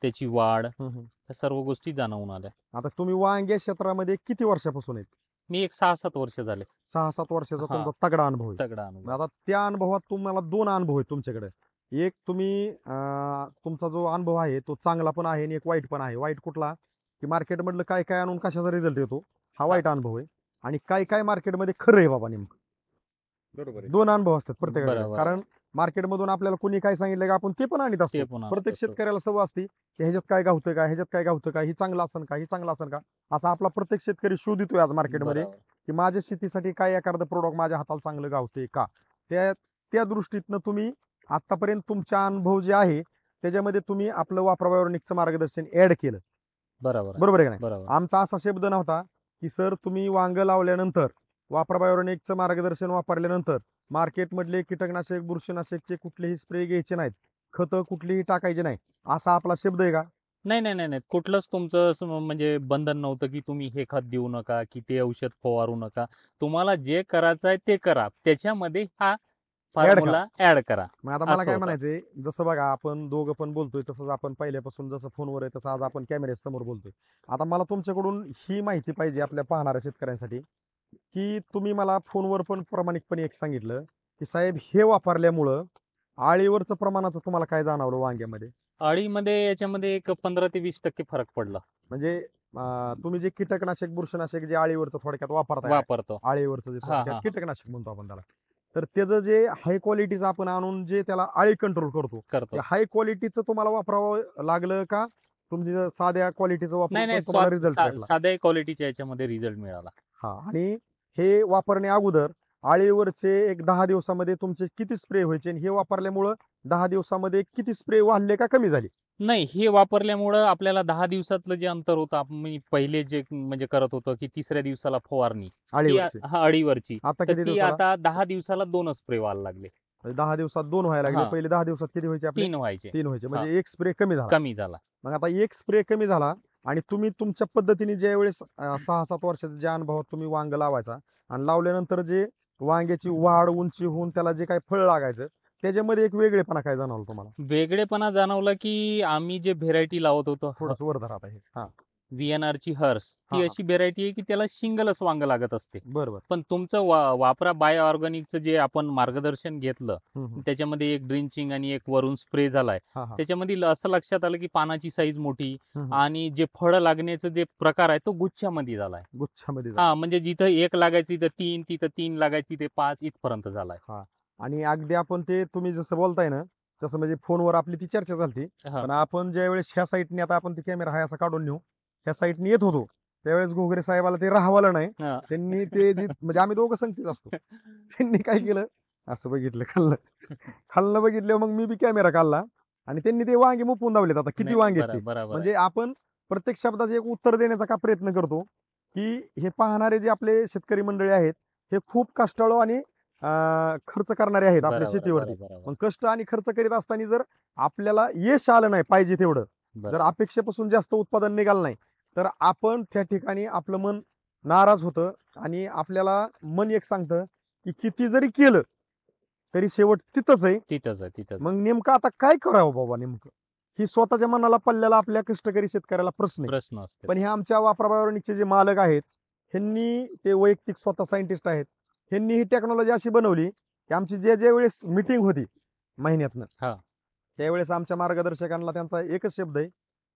त्याची वाढ, या सर्व गोष्टी जाणवून आल्या. आता तुम्ही वांग्या क्षेत्रामध्ये किती वर्षापासून आहेत? मी एक 6-7 वर्ष झाले. 6-7 वर्षाचा हा, तुमचा तगडा अनुभव आहे. तगडा अनुभव. आता त्या अनुभवात तुम्हाला 2 अनुभव आहेत तुमच्याकडे. एक तुम्ही तुमचा जो अनुभव आहे तो चांगला पण आहे आणि एक वाईट पण आहे. वाईट कुठला? की मार्केटमधलं काय काय आणून कशाचा रिझल्ट येतो हा वाईट अनुभव आहे. आणि काय काय मार्केटमध्ये खरं आहे बाबा नेमकं. बरोबर आहे. 2 अनुभव असतात प्रत्येकाकडे. बरोबर. कारण मार्केटमधून आपल्याला कोणी काय सांगितलं का आपण ते पण आणत ते असतो. पण आणत प्रत्येक असतो. शेतकऱ्याला सवय असते की ह्याच्यात काय गावतं का, ह्याच्यात काय गावतं का, ही चांगलं असन का, ही चांगलं असन का, असा आपला प्रत्येक शेतकरी शोध येतोय आज मार्केटमध्ये बरोबर. की माझ्या शेतीसाठी काय एखादं प्रोडक्ट माझ्या हाताला चांगलं गावतंय का. त्या त्या दृष्टीतनं तुम्ही आतापर्यंत तुमचा अनुभव जे आहे त्याच्यामध्ये तुम्ही आपलं वापरावरणिकचं मार्गदर्शन ऍड केलं. बरोबर आहे. बरोबर आहे का नाही? बरोबर. आमचा असा शब्द नव्हता की सर तुम्ही वांग लावल्यानंतर वापरावरणिकचं मार्गदर्शन वापरल्यानंतर मार्केटमधले कीटकनाशक बुरशीनाशकचे कुठलेही स्प्रे घ्यायचे नाहीत, खतं कुठलीही टाकायचे नाही, असा आपला शब्द आहे का? नाही नाही नाही नाही, कुठलंच तुमचं म्हणजे बंधन नव्हतं की तुम्ही हे खत देऊ नका की ते औषध फवारू नका. तुम्हाला जे करायचं आहे ते करा, त्याच्यामध्ये हा फॉर्म्युला ऍड करा. मग आता मला असं काय होतं. म्हणायचंय, जसं बघा आपण दोघं पण बोलतोय तसंच आपण पहिल्यापासून जसं फोनवर आहे तसं आज आपण कॅमेऱ्या समोर बोलतोय. आता मला तुमच्याकडून ही माहिती पाहिजे आपल्या पाहणाऱ्या शेतकऱ्यांसाठी की तुम्ही मला फोनवर पण प्रामाणिकपणे एक सांगितलं की साहेब हे वापरल्यामुळं आळीवरचं प्रमाणाचं तुम्हाला काय जाणवलं वांग्यामध्ये? अळीमध्ये याच्यामध्ये एक 15 ते 20% फरक पडला. म्हणजे तुम्ही जे कीटकनाशक बुरशीनाशक जे आळीवरचं थोडक्यात वापरताय, वापरतो. आळीवरचं जे हा, थोडक्यात हा. कीटकनाशक म्हणतो आपण त्याला, तर त्याचं जे हाय क्वालिटीचं आपण आणून जे त्याला आळी कंट्रोल करतो करतो. ते हाय क्वालिटीचं तुम्हाला वापरावं लागलं का तुमची जर साध्या क्वालिटीचं नाही वापरून नाही, पण तुम्हाला रिझल्ट भेटला? साध्या क्वालिटीच्या याच्यामध्ये रिझल्ट मिळाला. हा, आणि हे वापरण्या अगोदर आळीवरचे एक 10 दिवसामध्ये तुमचे किती स्प्रे व्हायचे आणि हे वापरल्यामुळं 10 दिवसामध्ये किती स्प्रे वाढले का कमी झाले? नाही, हे वापरल्यामुळं आपल्याला 10 दिवसातलं जे अंतर होतं, मी पहिले जे म्हणजे करत होतो की तिसऱ्या दिवसाला फवारणी, ती आळीवरचे अळीवरची, आता तर किती ती दिवसाला? आता 10 दिवसाला 2 स्प्रे व्हायला लागले. 10 दिवसात 2 व्हायला लागले. हा. पहिले 10 दिवसात किती व्हायचे आपले? 3 व्हायचे. 3 व्हायचे, हा. म्हणजे एक स्प्रे कमी झाला. कमी झाला. मग आता एक स्प्रे कमी झाला आणि तुम्ही तुमच्या पद्धतीने ज्या वेळेस 6-7 वर्षाच्या ज्या अनुभवात तुम्ही वांग लावायचा आणि लावल्यानंतर जे वांग्याची वाढ उंची होऊन त्याला जे काही फळ लागायचं त्याच्यामध्ये एक वेगळेपणा काय जाणवलं तुम्हाला? वेगळेपणा जाणवला की आम्ही जे व्हेरायटी लावत होतो, थोडस वर धरा आता हे. हा, VNR ची हर्ष, हा, ती हा. अशी व्हेरायटी आहे की त्याला शिंगलच वांग लागत असते. बरोबर. पण तुमचं वापरा बायो ऑर्गॅनिकचं जे आपण मार्गदर्शन घेतलं, हम्म. त्याच्यामध्ये एक ड्रिंचिंग आणि एक वरून स्प्रे झालाय. हा, हा. त्याच्यामध्ये असं लक्षात आलं की पानाची साईज मोठी हम्म. आणि जे फळं लागण्याचं जे प्रकार आहे तो गुच्छामध्ये झालाय. गुच्छामध्ये हा, म्हणजे जिथं 1 लागायचं तिथं 3, तिथं 3 लागायची तिथे 5 इथपर्यंत झालाय. आणि अगदी आपण ते तुम्ही जसं बोलताय ना तसं म्हणजे फोनवर आपली ती चर्चा झाली. हा. पण आपण ज्या वेळेस ह्या साईटने आता आपण ती कॅमेरा हा असा काढून नेऊ ह्या साईटने येत होतो त्यावेळेस घोगरे साहेबाला ते राहवालं नाही. हा. त्यांनी ते जी म्हणजे आम्ही दोघं संगतीच असतो, त्यांनी काय केलं असं बघितलं खाल्लं बघितलं, मग मी बी कॅमेरा काढला आणि त्यांनी ते वांगे मुपून दावलेत. आता किती नाही, वांगे आहेत ते, बरोबर म्हणजे आपण प्रत्येक शब्दाचे एक उत्तर देण्याचा का प्रयत्न करतो की हे पाहणारे जे आपले शेतकरी मंडळी आहेत हे खूप कष्टाळू आणि खर्च करणारे आहेत आपल्या शेतीवरती. पण कष्ट आणि खर्च करीत असताना जर आपल्याला यश आलं नाही पाहिजे तेवढं, जर अपेक्षेपासून जास्त उत्पादन निघालं नाही तर आपण त्या ठिकाणी आपलं मन नाराज होतं आणि आपल्याला मन एक सांगतं की किती जरी केलं तरी शेवट तिथंच आहे. तिथंच. मग नेमकं आता काय करावं बाबा नेमकं, ही स्वतःच्या मनाला पडलेला आपल्या कष्टकरी शेतकऱ्याला प्रश्न असते. पण हे आमच्या वापरावरणिकचे जे मालक आहेत ह्यांनी ते वैयक्तिक स्वतः सायंटिस्ट आहेत, ह्यांनी ही टेक्नॉलॉजी अशी बनवली की आमची ज्या वेळेस मिटिंग होती महिन्यातनं, त्यावेळेस आमच्या मार्गदर्शकांना त्यांचा एकच शब्द आहे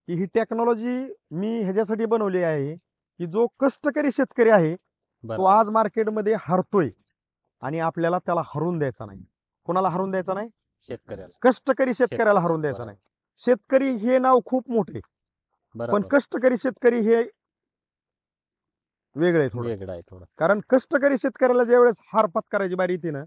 की ही टेक्नॉलॉजी मी ह्याच्यासाठी बनवली आहे की जो कष्टकरी शेतकरी आहे तो आज मार्केटमध्ये हरतोय आणि आपल्याला त्याला हरून द्यायचा नाही. कोणाला हरून द्यायचा नाही? शेतकऱ्याला. कष्टकरी शेतकऱ्याला हरून द्यायचा नाही. शेतकरी हे नाव खूप मोठे, पण कष्टकरी शेतकरी हे वेगळं आहे थोडं. थोडं. कारण कष्टकरी शेतकऱ्याला ज्या वेळेस हार पत्करायची बारी येते ना